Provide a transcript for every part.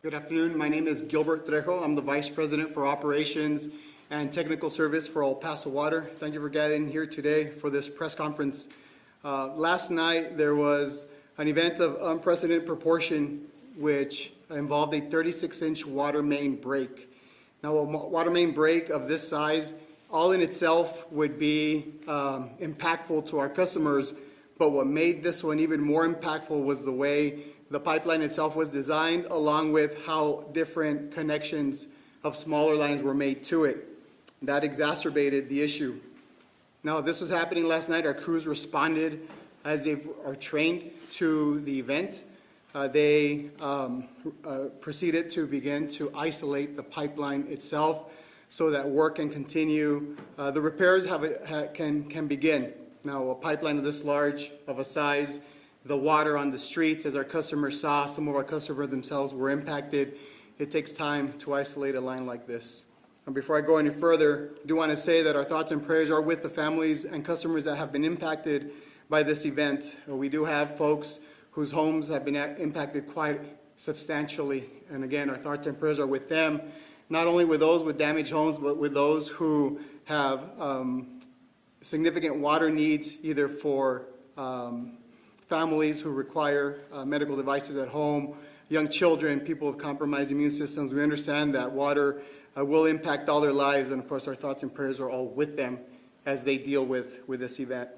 Good afternoon. My name is Gilbert Trejo. I'm the Vice President for Operations and Technical Service for Paso Water. Thank you for getting here today for this press conference. Last night there was an event of unprecedented proportion which involved a 36-inch water main break. Now, a water main break of this size all in itself would be impactful to our customers, but what made this one even more impactful was the way the pipeline itself was designed, along with how different connections of smaller lines were made to it. That exacerbated the issue. Now, this was happening last night. Our crews responded as they are trained to the event. They proceeded to begin to isolate the pipeline itself so that work can continue. The repairs can begin. Now, a pipeline of this large of a size, the water on the streets, as our customers saw, some of our customers themselves were impacted. It takes time to isolate a line like this. And before I go any further, I do want to say that our thoughts and prayers are with the families and customers that have been impacted by this event. We do have folks whose homes have been impacted quite substantially. And again, our thoughts and prayers are with them, not only with those with damaged homes, but with those who have significant water needs, either for families who require medical devices at home, young children, people with compromised immune systems. We understand that water will impact all their lives, and of course our thoughts and prayers are all with them as they deal with this event.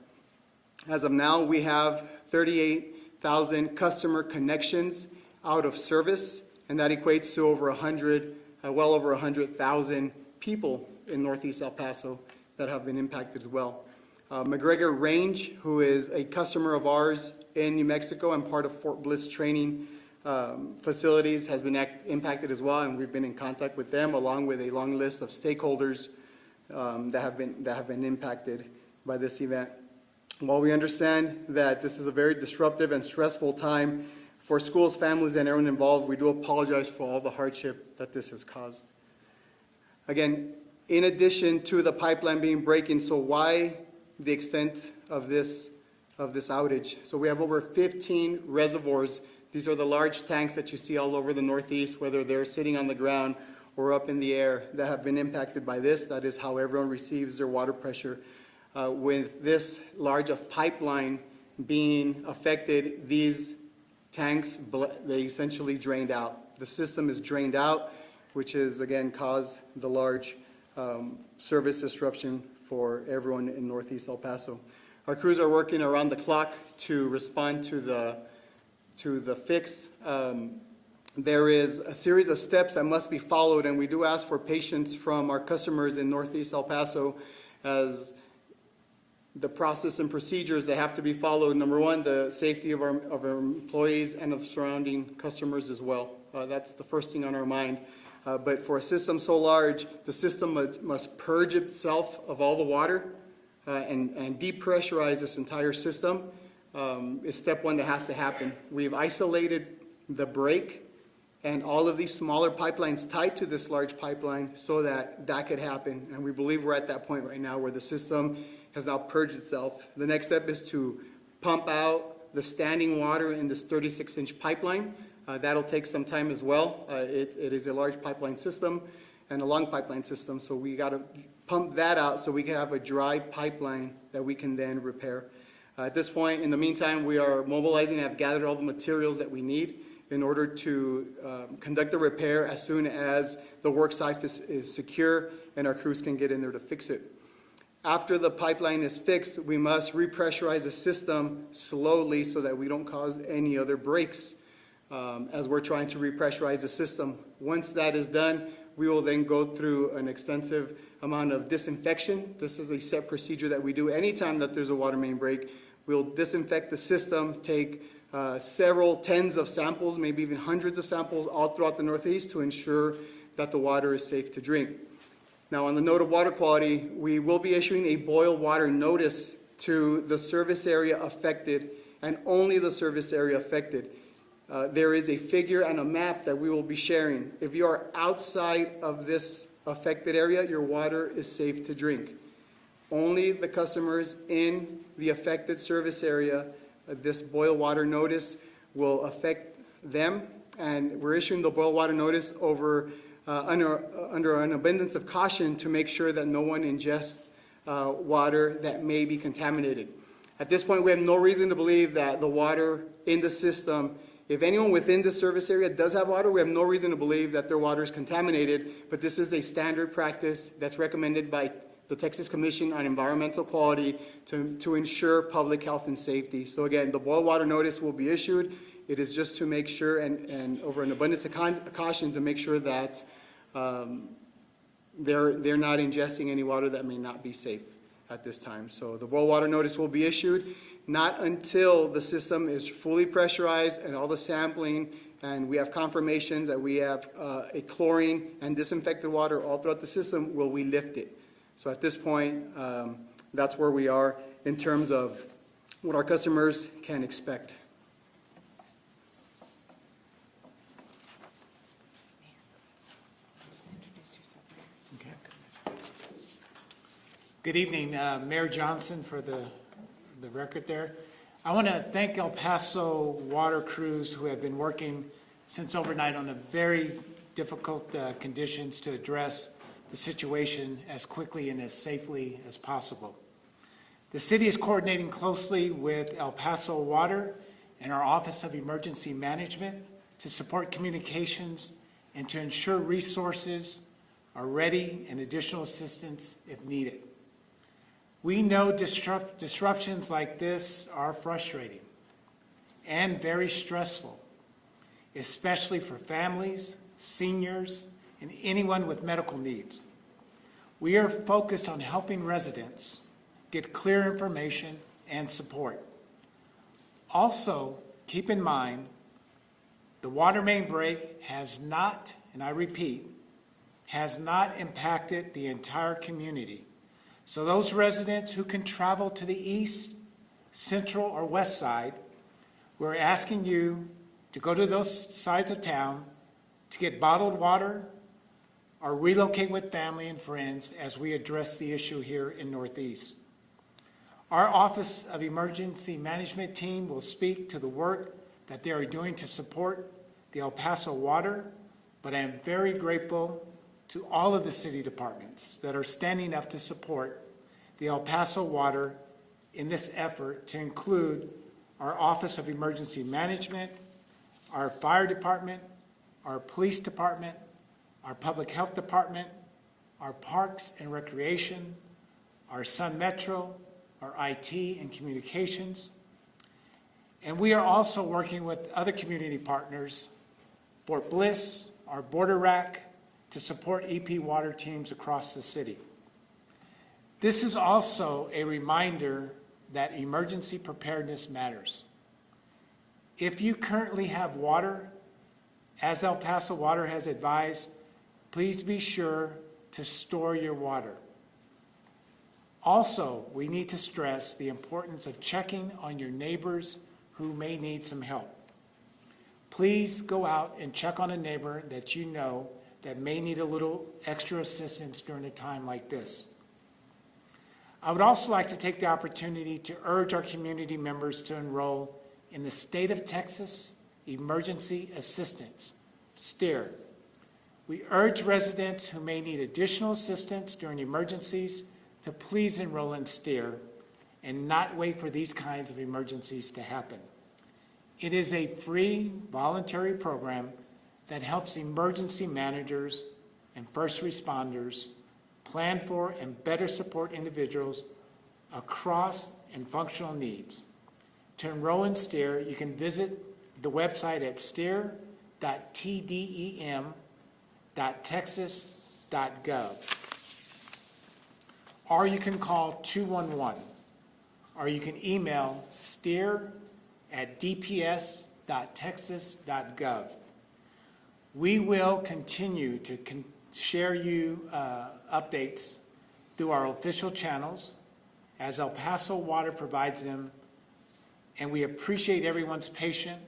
As of now, we have 38,000 customer connections out of service, and that equates to over 100, well over 100,000 people in Northeast El Paso that have been impacted as well. McGregor Range, who is a customer of ours in New Mexico and part of Fort Bliss training facilities, has been impacted as well, and we've been in contact with them along with a long list of stakeholders that have been impacted by this event. While we understand that this is a very disruptive and stressful time for schools, families, and everyone involved, we do apologize for all the hardship that this has caused. Again, in addition to the pipeline being breaking, so why the extent of this outage? So we have over 15 reservoirs. These are the large tanks that you see all over the Northeast, whether they're sitting on the ground or up in the air, that have been impacted by this. That is how everyone receives their water pressure. With this large of pipeline being affected, these tanks, they essentially drained out. The system is drained out, which is again caused the large service disruption for everyone in Northeast El Paso. Our crews are working around the clock to respond to the fix. There is a series of steps that must be followed, and we do ask for patience from our customers in Northeast El Paso as the process and procedures that have to be followed. Number one, the safety of our employees and of surrounding customers as well. That's the first thing on our mind. But for a system so large, the system must purge itself of all the water and depressurize this entire system is step one that has to happen. We've isolated the break and all of these smaller pipelines tied to this large pipeline so that could happen. And we believe we're at that point right now where the system has now purged itself. The next step is to pump out the standing water in this 36-inch pipeline. That'll take some time as well. It is a large pipeline system and a long pipeline system, so we got to pump that out so we can have a dry pipeline that we can then repair. At this point, in the meantime, we are mobilizing and have gathered all the materials that we need in order to conduct the repair as soon as the work site is secure and our crews can get in there to fix it. After the pipeline is fixed, we must repressurize the system slowly so that we don't cause any other breaks as we're trying to repressurize the system. Once that is done, we will then go through an extensive amount of disinfection. This is a set procedure that we do anytime that there's a water main break. We'll disinfect the system, take several tens of samples, maybe even hundreds of samples all throughout the Northeast to ensure that the water is safe to drink. Now, on the note of water quality, we will be issuing a boil water notice to the service area affected and only the service area affected. There is a figure and a map that we will be sharing. If you are outside of this affected area, your water is safe to drink. Only the customers in the affected service area, this boil water notice will affect them and we're issuing the boil water notice under an abundance of caution to make sure that no one ingests water that may be contaminated. At this point, we have no reason to believe that the water in the system, if anyone within the service area does have water, we have no reason to believe that their water is contaminated, but this is a standard practice that's recommended by the Texas Commission on Environmental Quality to ensure public health and safety. So again, the boil water notice will be issued. It is just to make sure, and over an abundance of caution, to make sure that they're not ingesting any water that may not be safe at this time. So the boil water notice will be issued not until the system is fully pressurized and all the sampling, and we have confirmations that we have a chlorine and disinfected water all throughout the system, will we lift it. So at this point, that's where we are in terms of what our customers can expect. Good evening, Mayor Johnson, for the record there. I want to thank El Paso water crews who have been working since overnight on a very difficult conditions to address the situation as quickly and as safely as possible. The city is coordinating closely with El Paso Water and our Office of Emergency Management to support communications and to ensure resources are ready and additional assistance if needed. We know disruptions like this are frustrating and very stressful, especially for families, seniors, and anyone with medical needs. We are focused on helping residents get clear information and support. Also, keep in mind, the water main break has not, and I repeat, has not impacted the entire community. So those residents who can travel to the east, central, or west side, we're asking you to go to those sides of town to get bottled water or relocate with family and friends as we address the issue here in Northeast. Our Office of Emergency Management team will speak to the work that they are doing to support the El Paso Water, but I am very grateful to all of the city departments that are standing up to support the El Paso Water in this effort, to include our Office of Emergency Management, our fire department, our police department, our public health department, our parks and recreation, our Sun Metro, our IT and communications. And we are also working with other community partners, Fort Bliss, our border RAC, to support EP water teams across the city. This is also a reminder that emergency preparedness matters. If you currently have water, as El Paso Water has advised, please be sure to store your water. Also, we need to stress the importance of checking on your neighbors who may need some help. Please go out and check on a neighbor that you know that may need a little extra assistance during a time like this. I would also like to take the opportunity to urge our community members to enroll in the State of Texas Emergency Assistance, STEER. We urge residents who may need additional assistance during emergencies to please enroll in STEER and not wait for these kinds of emergencies to happen. It is a free, voluntary program that helps emergency managers and first responders plan for and better support individuals across and functional needs. To enroll in STEER, you can visit the website at steer.tdem.texas.gov. Or you can call 211, or you can email steer@dps.texas.gov. We will continue to share you updates through our official channels as El Paso Water provides them, and we appreciate everyone's patience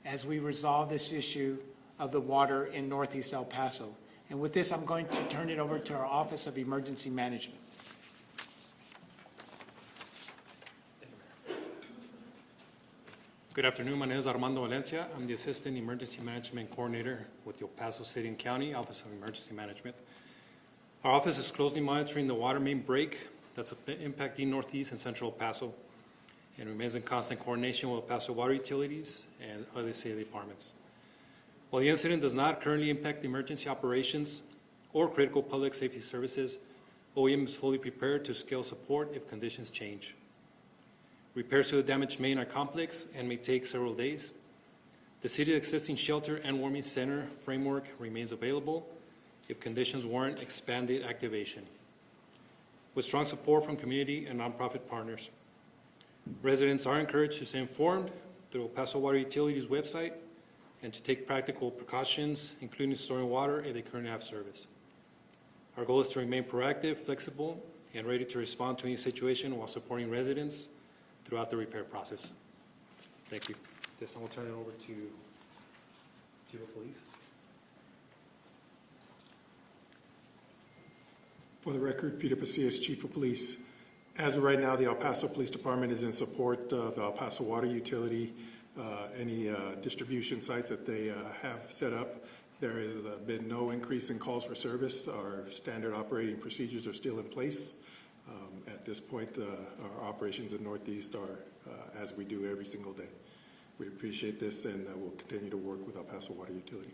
as we resolve this issue of the water in Northeast El Paso. And with this, I'm going to turn it over to our Office of Emergency Management. Good afternoon. My name is Armando Valencia. I'm the Assistant Emergency Management Coordinator with the El Paso City and County Office of Emergency Management. Our office is closely monitoring the water main break that's impacting Northeast and Central El Paso, and remains in constant coordination with El Paso Water Utilities and other city departments. While the incident does not currently impact emergency operations or critical public safety services, OEM is fully prepared to scale support if conditions change. Repairs to the damaged main are complex and may take several days. The city's existing shelter and warming center framework remains available if conditions warrant expanded activation, with strong support from community and nonprofit partners. Residents are encouraged to stay informed through El Paso Water Utilities website and to take practical precautions, including storing water if they currently have service. Our goal is to remain proactive, flexible, and ready to respond to any situation while supporting residents throughout the repair process. Thank you. This, I will turn it over to Chief of Police. For the record, Peter Pasillas, Chief of Police. As of right now, the El Paso Police Department is in support of El Paso Water Utility. Any distribution sites that they have set up, there has been no increase in calls for service. Our standard operating procedures are still in place. At this point, our operations in Northeast are as we do every single day. We appreciate this, and we'll continue to work with El Paso Water Utility.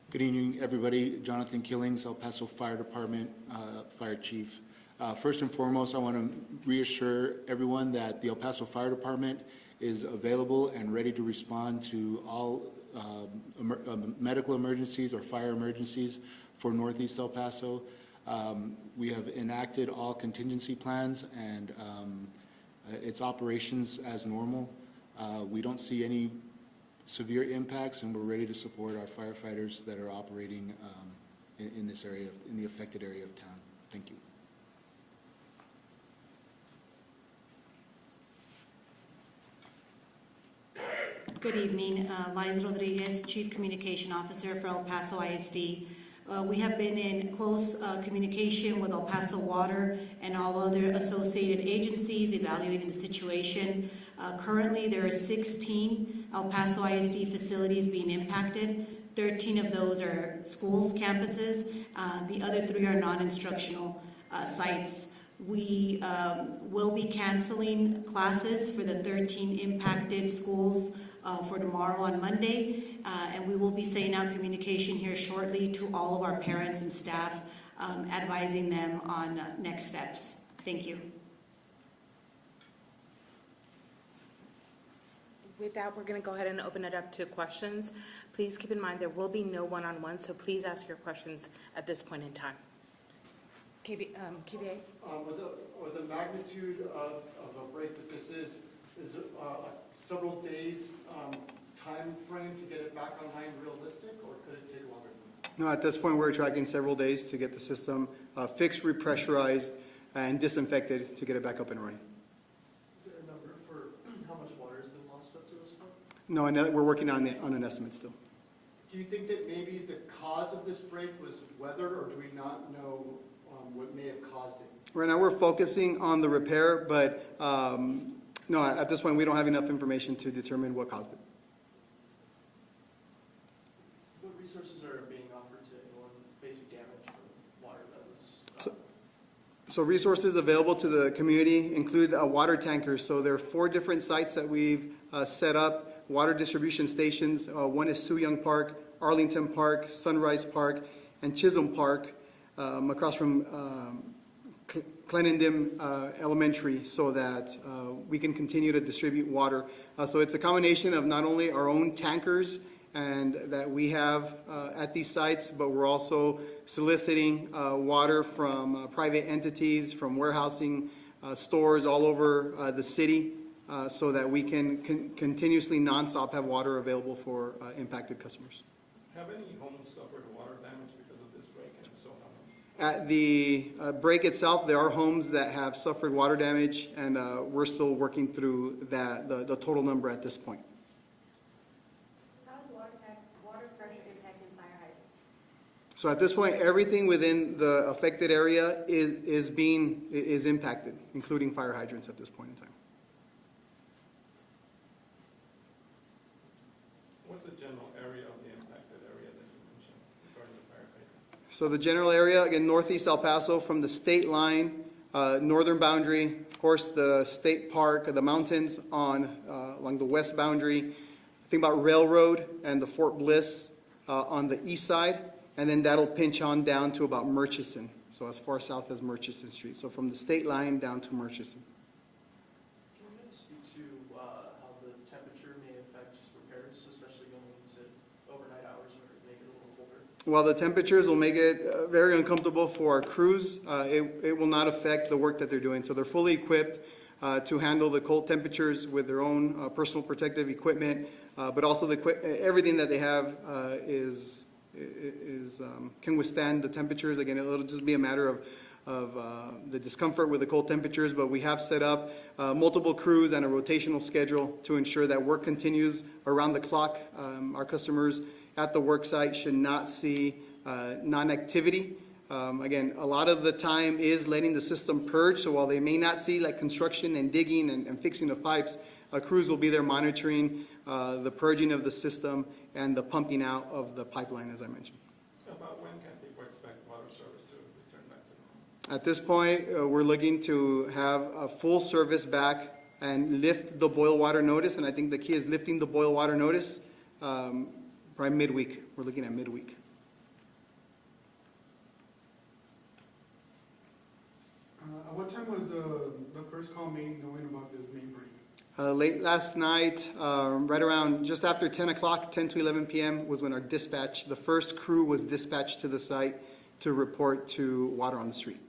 Good evening, everybody. Jonathan Killings, El Paso Fire Department, Fire Chief. First and foremost, I want to reassure everyone that the El Paso Fire Department is available and ready to respond to all medical emergencies or fire emergencies for Northeast El Paso. We have enacted all contingency plans and its operations as normal. We don't see any severe impacts, and we're ready to support our firefighters that are operating in this area, in the affected area of town. Thank you. Good evening, Liza Rodriguez, Chief Communication Officer for El Paso ISD. We have been in close communication with El Paso Water and all other associated agencies evaluating the situation. Currently, there are 16 El Paso ISD facilities being impacted. 13 of those are schools, campuses. The other 3 are non-instructional sites. We will be canceling classes for the 13 impacted schools for tomorrow on Monday, and we will be sending out communication here shortly to all of our parents and staff, advising them on next steps. Thank you. With that, we're going to go ahead and open it up to questions. Please keep in mind there will be no one-on-one, so please ask your questions at this point in time. KBA? With the magnitude of a break that this is it several days time frame to get it back online realistic, or could it take longer? No, at this point we're tracking several days to get the system fixed, repressurized, and disinfected to get it back up and running. Is there a number for how much water has been lost up to this point? No, and we're working on an estimate still. Do you think that maybe the cause of this break was weather, or do we not know what may have caused it? Right now we're focusing on the repair, but no, at this point we don't have enough information to determine what caused it. What resources are being offered to anyone facing damage from water that was... So resources available to the community include water tankers. So there are 4 different sites that we've set up, water distribution stations. One is Suyang Park, Arlington Park, Sunrise Park, and Chisholm Park, across from Clenendim Elementary, so that we can continue to distribute water. So it's a combination of not only our own tankers and that we have at these sites, but we're also soliciting water from private entities, from warehousing stores all over the city, so that we can continuously nonstop have water available for impacted customers. Have any homes suffered water damage because of this break, and if so, how many? At the break itself, there are homes that have suffered water damage, and we're still working through that, the total number at this point. How is water pressure impacting fire hydrants? So at this point, everything within the affected area is impacted, including fire hydrants at this point in time. What's the general area of the impacted area that you mentioned regarding the fire hydrant? So the general area, again, northeast El Paso from the state line, northern boundary, of course, the state park, the mountains along the west boundary. Think about Railroad and the Fort Bliss on the east side, and then that'll pinch on down to about Murchison, so as far south as Murchison Street. So from the state line down to Murchison. Can you guys speak to how the temperature may affect repairs, especially going into overnight hours where it may get a little colder? While the temperatures will make it very uncomfortable for our crews, it will not affect the work that they're doing. So they're fully equipped to handle the cold temperatures with their own personal protective equipment, but also everything that they have can withstand the temperatures. Again, it'll just be a matter of the discomfort with the cold temperatures, but we have set up multiple crews and a rotational schedule to ensure that work continues around the clock. Our customers at the work site should not see non-activity. Again, a lot of the time is letting the system purge, so while they may not see like construction and digging and fixing of pipes, crews will be there monitoring the purging of the system and the pumping out of the pipeline, as I mentioned. About when can people expect water service to return back to normal? At this point, we're looking to have a full service back and lift the boil water notice, and I think the key is lifting the boil water notice probably midweek. We're looking at midweek. At what time was the first call made knowing about this main break? Late last night, right around just after 10 o'clock, 10 to 11 p.m. was when our dispatch, the first crew was dispatched to the site to report to water on the street.